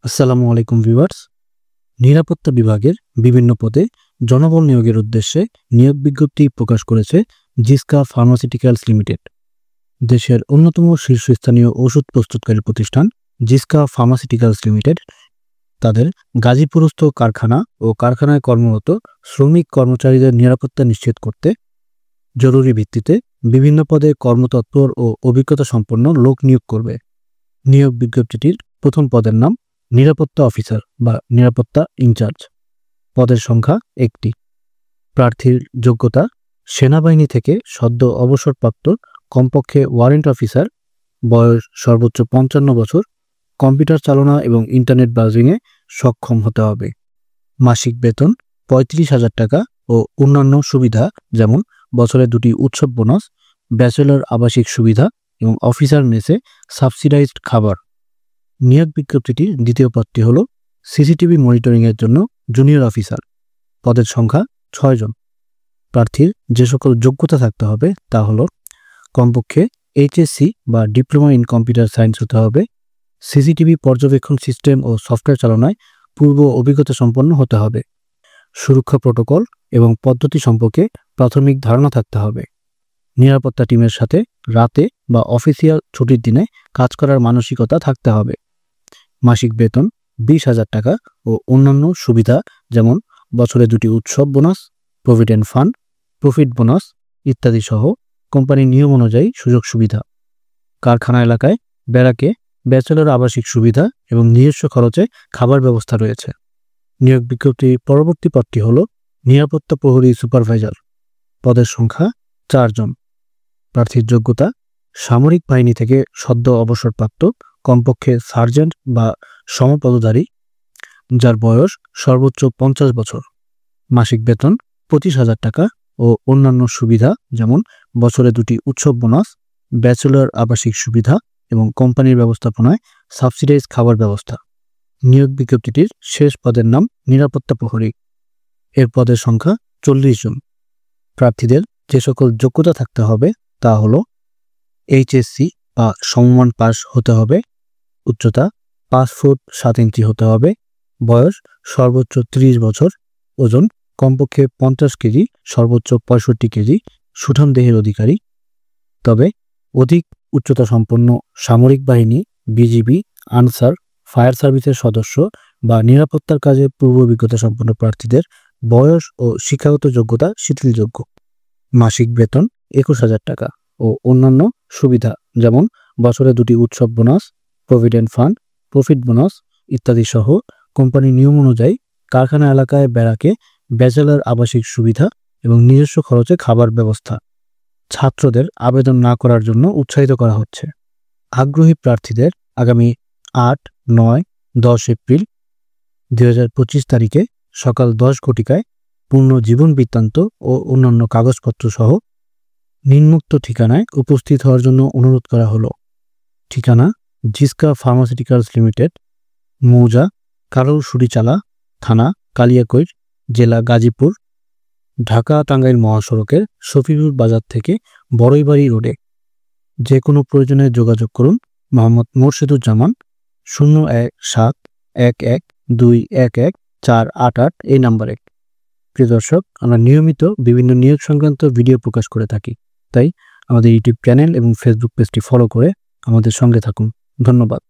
আসসালামু আলাইকুম ভিউয়ার্স। নিরাপত্তা বিভাগের বিভিন্ন পদে জনবল নিয়োগের উদ্দেশ্যে নিয়োগ বিজ্ঞপ্তি প্রকাশ করেছে জিসকা ফার্মাসিউটিক্যালস লিমিটেড। দেশের অন্যতম শীর্ষস্থানীয় ওষুধ প্রস্তুতকারী প্রতিষ্ঠান জিসকা ফার্মাসিউটিক্যালস লিমিটেড তাদের গাজীপুরস্থ কারখানা ও কারখানায় কর্মরত শ্রমিক কর্মচারীদের নিরাপত্তা নিশ্চিত করতে জরুরি ভিত্তিতে বিভিন্ন পদে কর্মতৎপর ও অভিজ্ঞতা সম্পন্ন লোক নিয়োগ করবে। নিয়োগ বিজ্ঞপ্তিটির প্রথম পদের নাম নিরাপত্তা অফিসার বা নিরাপত্তা ইনচার্জ। পদের সংখ্যা 1টি। প্রার্থীর যোগ্যতা সেনাবাহিনী থেকে সদ্য অবসরপ্রাপ্ত কমপক্ষে ওয়ারেন্ট অফিসার, বয়স সর্বোচ্চ 55 বছর, কম্পিউটার চালনা এবং ইন্টারনেট ব্রাউজিংয়ে সক্ষম হতে হবে। মাসিক বেতন 35,000 টাকা ও অন্যান্য সুবিধা যেমন বছরে 2টি উৎসব বোনাস, ব্যাচেলর আবাসিক সুবিধা এবং অফিসার মেসে সাবসিডাইজড খাবার। নিয়োগ বিজ্ঞপ্তিটির দ্বিতীয় পদটি হল সিসিটিভি মনিটরিংয়ের জন্য জুনিয়র অফিসার। পদের সংখ্যা 6 জন। প্রার্থীর যে সকল যোগ্যতা থাকতে হবে তা হল কমপক্ষে এইচএসসি বা ডিপ্লোমা ইন কম্পিউটার সায়েন্স হতে হবে, সিসিটিভি পর্যবেক্ষণ সিস্টেম ও সফটওয়্যার চালনায় পূর্ব অভিজ্ঞতা সম্পন্ন হতে হবে, সুরক্ষা প্রোটোকল এবং পদ্ধতি সম্পর্কে প্রাথমিক ধারণা থাকতে হবে, নিরাপত্তা টিমের সাথে রাতে বা অফিসিয়াল ছুটির দিনে কাজ করার মানসিকতা থাকতে হবে। মাসিক বেতন 20,000 টাকা ও অন্যান্য সুবিধা যেমন বছরে 2টি উৎসব bonus, provident fund, profit bonus ইত্যাদি সহ কোম্পানির নিয়ম অনুযায়ী সুযোগ সুবিধা। কারখানা এলাকায় ব্যারাকে ব্যাচেলর আবাসিক সুবিধা এবং নিজস্ব খরচে খাবার ব্যবস্থা রয়েছে। নিয়োগ বিজ্ঞপ্তির পরবর্তী পদটি হল নিরাপত্তা প্রহরী সুপারভাইজার। পদের সংখ্যা 4 জন। প্রার্থীর যোগ্যতা সামরিক বাহিনী থেকে সদ্য অবসরপ্রাপ্ত কমপক্ষে সার্জেন্ট বা সমপদধারী, যার বয়স সর্বোচ্চ 50 বছর। মাসিক বেতন 25,000 টাকা ও অন্যান্য সুবিধা যেমন বছরে 2টি উৎসব বোনাস, ব্যাচেলর আবাসিক সুবিধা এবং কোম্পানির ব্যবস্থাপনায় সাবসিডাইজ খাবার ব্যবস্থা। নিয়োগ বিজ্ঞপ্তিটির শেষ পদের নাম নিরাপত্তা প্রহরী। এর পদের সংখ্যা 40 জন। প্রার্থীদের যে সকল যোগ্যতা থাকতে হবে তা হল এইচএসসি বা সমমান পাস হতে হবে, উচ্চতা 5 ফুট 7 ইঞ্চি হতে হবে, বয়স সর্বোচ্চ 30 বছর, ওজন কমপক্ষে 50 কেজি সর্বোচ্চ 65 কেজি, সুঠাম দেহের অধিকারী। তবে অধিক উচ্চতা সম্পন্ন সামরিক বাহিনী, বিজিবি, আনসার, ফায়ার সার্ভিসের সদস্য বা নিরাপত্তার কাজে পূর্ব অভিজ্ঞতা সম্পন্ন প্রার্থীদের বয়স ও শিক্ষাগত যোগ্যতা শিথিলযোগ্য। মাসিক বেতন 21,000 টাকা ও অন্যান্য সুবিধা যেমন বছরে 2টি উৎসব bonus, provident fund, profit bonus ইত্যাদি সহ কোম্পানির নিয়ম অনুযায়ী কারখানা এলাকায় ব্যারাকে ব্যাচেলর আবাসিক সুবিধা এবং নিজস্ব খরচে খাবার ব্যবস্থা। ছাত্রদের আবেদন না করার জন্য উৎসাহিত করা হচ্ছে। আগ্রহী প্রার্থীদের আগামী 8, 9, 10 এপ্রিল 2025 তারিখে সকাল 10 ঘটিকায় পূর্ণ জীবন বৃত্তান্ত ও অন্যান্য কাগজপত্র সহ নিম্নোক্ত ঠিকানায় উপস্থিত হওয়ার জন্য অনুরোধ করা হলো। ঠিকানা জিসকা ফার্মাসিউটিক্যালস লিমিটেড, মৌজা কারুরসুরিচালা, থানা কালিয়াকৈর, জেলা গাজীপুর, ঢাকা টাঙ্গাইল মহাসড়কের শফিউর বাজার থেকে বড়ইবাড়ি রোডে। যে কোনো প্রয়োজনে যোগাযোগ করুন মোহাম্মদ মোর্শেদুজ্জামান 01711211488 এই নাম্বারে। প্রিয় দর্শক, আমরা নিয়মিত বিভিন্ন নিয়োগ সংক্রান্ত ভিডিও প্রকাশ করে থাকি, তাই আমাদের ইউটিউব চ্যানেল এবং ফেসবুক পেজটি ফলো করে আমাদের সঙ্গে থাকুন। ধন্যবাদ।